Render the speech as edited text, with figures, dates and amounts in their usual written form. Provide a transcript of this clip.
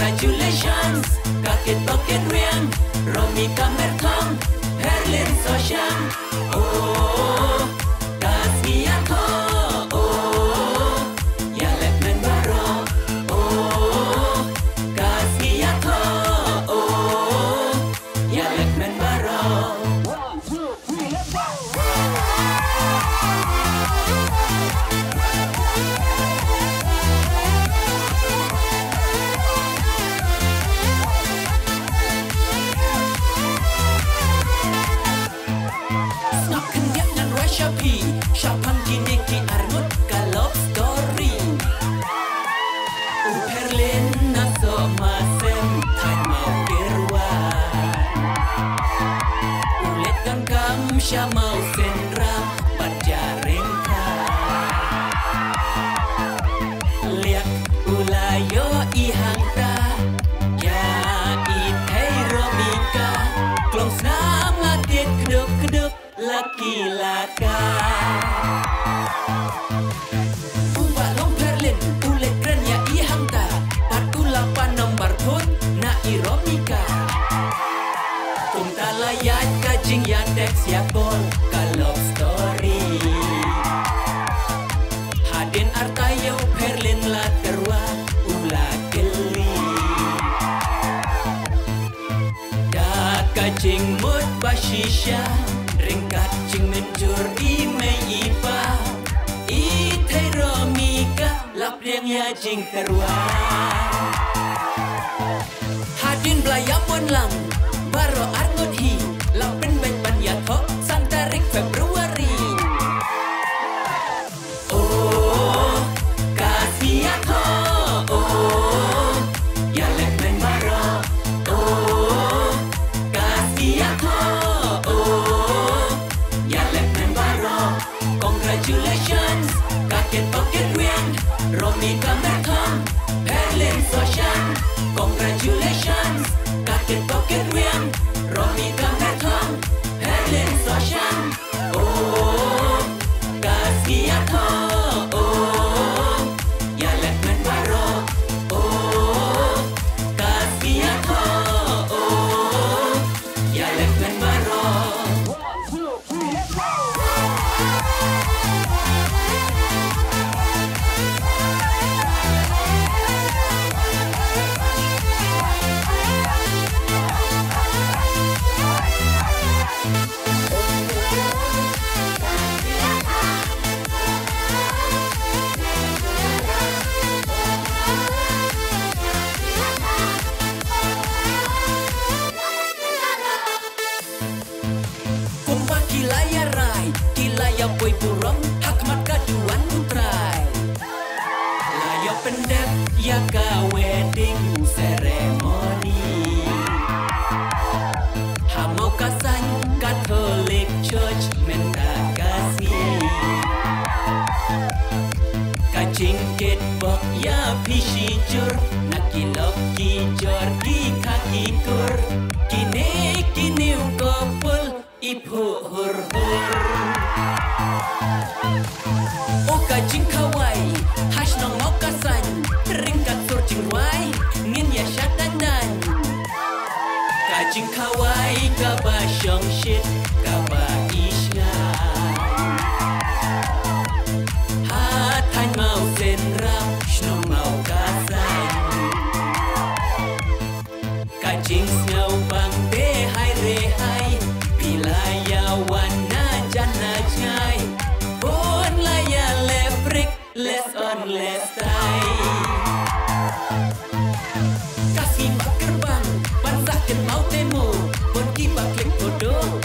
Congratulations, kakek toket riang, Romi kamer thong, Herlin sosyang. Oh, kasih aku, oh, ya lekmen baro. Oh, kasih aku, oh, ya lekmen baro. Siapang kini ki arnut ka love story. Perlin naso masem thay mau kirwan. Ulet gangkam sya mau senram berjaring ka. Liak ulayo ihang ta ya itay romika. Klong snam ngakit keduk-keduk laki laka. Umpak long Perlin ulet keren ya ihang ta. Patulapan nomor pun na iromika. Tung talayat kajing ya teks ya call ka love story. Hadin artayo Perlin la terwa ula geli. Da kajing mut bashisha. Ringkat cing menjur imei ipa. Itai romika lap liang ya jing terwa. Hadin belayapon lang baro arngut hi. Lapen baik ban ya thok santarik Februari. Oh, kasih aku, oh, ya lekmen baro. Oh, kasih aku, oh, ya lekmen baro. Congratulations, kakek toket riang, Romi kamer thong, Perlin sosyang. Congratulations, kakek toket riang, Romi kamer thong, Perlin sosyang. Oh, kasih aku, oh, ya lekmen baro. Oh, kasih aku, oh, ya lekmen baro. Kumpah kilaya rai, kilaya boy burung, hakmat kaduan utrai. Layo pendek ya ka wedding ceremony. Hamau kasan Catholic Church menta kasih. Kacing ket bok ya pisijur, nakilok ki jor ki kaki kur. Kini kini ukopul ibu hur hur. Oh kacing kawai, hash nong mau kasan, ringkat sur cingwai, ngin ya syatanan. Kacing kawai kaba syong shit, kaba isyan. Hatan mau senram, shnong mau kasan. Kacing snow bang behai rehai, pilaya wana jana jai. Bon laya lefrik, less on less time. Kasih mak gerbang, bansakin mau temu. Bon kiba klik bodoh,